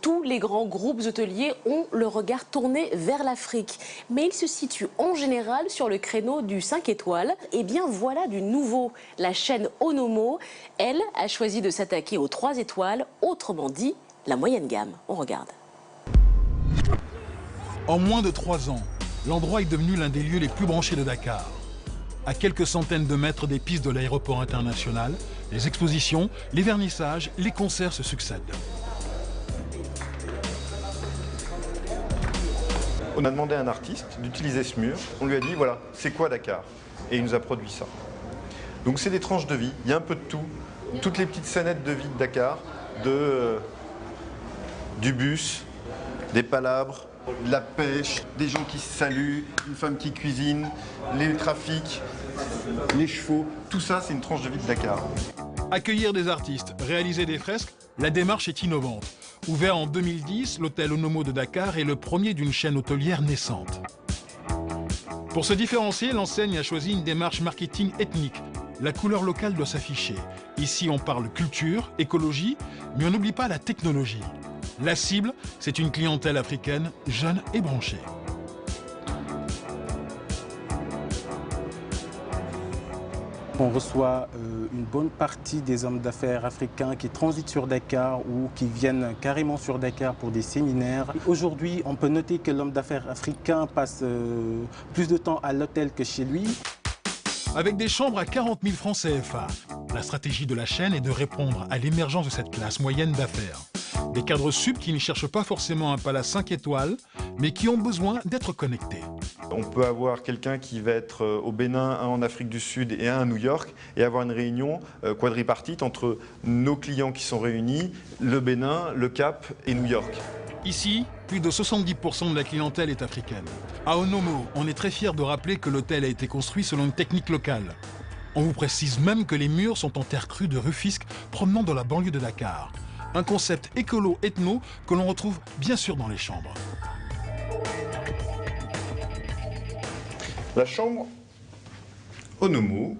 Tous les grands groupes hôteliers ont le regard tourné vers l'Afrique. Mais ils se situent en général sur le créneau du 5 étoiles. Et bien voilà du nouveau. La chaîne Onomo, elle, a choisi de s'attaquer aux 3 étoiles, autrement dit, la moyenne gamme. On regarde. En moins de 3 ans, l'endroit est devenu l'un des lieux les plus branchés de Dakar. À quelques centaines de mètres des pistes de l'aéroport international, les expositions, les vernissages, les concerts se succèdent. On a demandé à un artiste d'utiliser ce mur. On lui a dit, voilà, c'est quoi Dakar? Et il nous a produit ça. Donc c'est des tranches de vie, il y a un peu de tout. Toutes les petites scénettes de vie de Dakar, du bus, des palabres, de la pêche, des gens qui se saluent, une femme qui cuisine, les trafics, les chevaux, tout ça c'est une tranche de vie de Dakar. Accueillir des artistes, réaliser des fresques, la démarche est innovante. Ouvert en 2010, l'hôtel Onomo de Dakar est le premier d'une chaîne hôtelière naissante. Pour se différencier, l'enseigne a choisi une démarche marketing ethnique. La couleur locale doit s'afficher. Ici, on parle culture, écologie, mais on n'oublie pas la technologie. La cible, c'est une clientèle africaine jeune et branchée. On reçoit une bonne partie des hommes d'affaires africains qui transitent sur Dakar ou qui viennent carrément sur Dakar pour des séminaires. Aujourd'hui, on peut noter que l'homme d'affaires africain passe plus de temps à l'hôtel que chez lui. Avec des chambres à 40 000 francs CFA, la stratégie de la chaîne est de répondre à l'émergence de cette classe moyenne d'affaires. Des cadres sup qui ne cherchent pas forcément un palace 5 étoiles, mais qui ont besoin d'être connectés. On peut avoir quelqu'un qui va être au Bénin, un en Afrique du Sud et un à New York, et avoir une réunion quadripartite entre nos clients qui sont réunis, le Bénin, le Cap et New York. Ici, plus de 70% de la clientèle est africaine. À Onomo, on est très fiers de rappeler que l'hôtel a été construit selon une technique locale. On vous précise même que les murs sont en terre crue de Rufisque provenant de la banlieue de Dakar. Un concept écolo-ethno que l'on retrouve bien sûr dans les chambres. La chambre Onomo.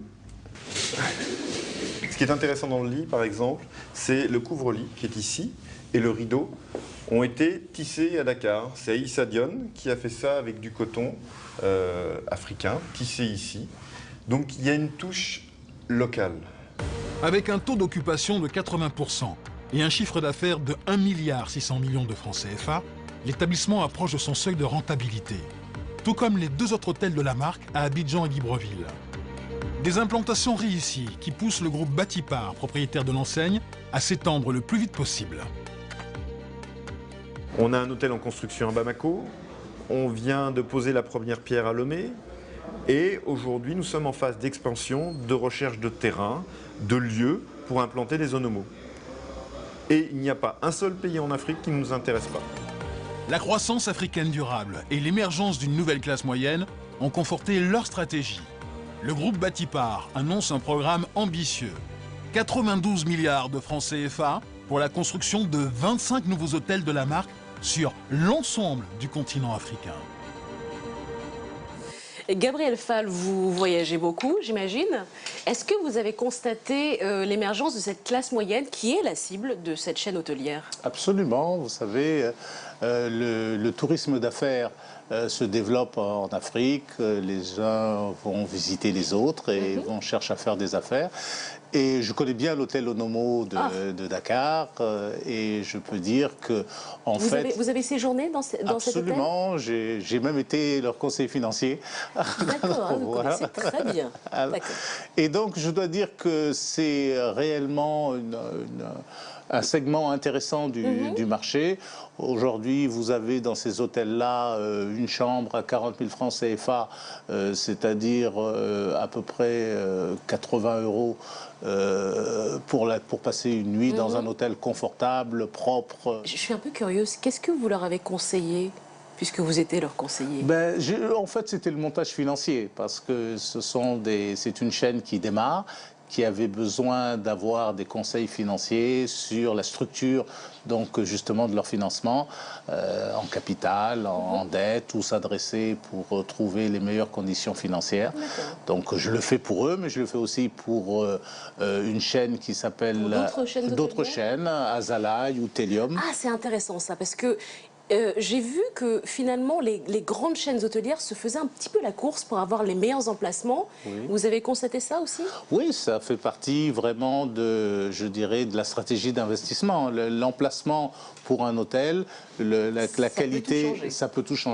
Ce qui est intéressant dans le lit, par exemple, c'est le couvre-lit qui est ici et le rideau ont été tissés à Dakar. C'est Aïssa Dione qui a fait ça avec du coton africain, tissé ici. Donc il y a une touche locale. Avec un taux d'occupation de 80% et un chiffre d'affaires de 1,6 milliard de francs CFA, l'établissement approche de son seuil de rentabilité. Tout comme les 2 autres hôtels de la marque à Abidjan et Libreville. Des implantations réussies qui poussent le groupe Batipar, propriétaire de l'enseigne, à s'étendre le plus vite possible. On a un hôtel en construction à Bamako, on vient de poser la première pierre à Lomé, et aujourd'hui nous sommes en phase d'expansion, de recherche de terrain, de lieux pour implanter des Onomo. Et il n'y a pas un seul pays en Afrique qui ne nous intéresse pas. La croissance africaine durable et l'émergence d'une nouvelle classe moyenne ont conforté leur stratégie. Le groupe Batipar annonce un programme ambitieux. 92 milliards de francs CFA pour la construction de 25 nouveaux hôtels de la marque sur l'ensemble du continent africain. Gabriel Fall, vous voyagez beaucoup, j'imagine. Est-ce que vous avez constaté l'émergence de cette classe moyenne qui est la cible de cette chaîne hôtelière? Absolument. Vous savez, le tourisme d'affaires se développe en Afrique. Les uns vont visiter les autres et vont chercher à faire des affaires. Et je connais bien l'hôtel Onomo de Dakar et je peux dire que, vous avez séjourné dans cet hôtel? Absolument, j'ai même été leur conseiller financier. D'accord, vous connaissez très bien. Et donc, je dois dire que c'est réellement un segment intéressant du marché. Aujourd'hui, vous avez dans ces hôtels-là une chambre à 40 000 francs CFA, c'est-à-dire à peu près 80 € pour passer une nuit dans un hôtel confortable, propre. Je suis un peu curieuse. Qu'est-ce que vous leur avez conseillé, puisque vous étiez leur conseiller? En fait, c'était le montage financier, parce que c'est une chaîne qui démarre, qui avaient besoin d'avoir des conseils financiers sur la structure donc justement de leur financement en capital, en dette, où s'adresser pour trouver les meilleures conditions financières. Donc je le fais pour eux, mais je le fais aussi pour une chaîne qui s'appelle d'autres chaînes, Azalaï ou Telium. Ah, c'est intéressant ça, parce que j'ai vu que finalement les grandes chaînes hôtelières se faisaient un petit peu la course pour avoir les meilleurs emplacements. Oui. Vous avez constaté ça aussi? Oui, ça fait partie vraiment de, je dirais, de la stratégie d'investissement. L'emplacement pour un hôtel, la qualité, ça peut tout changer.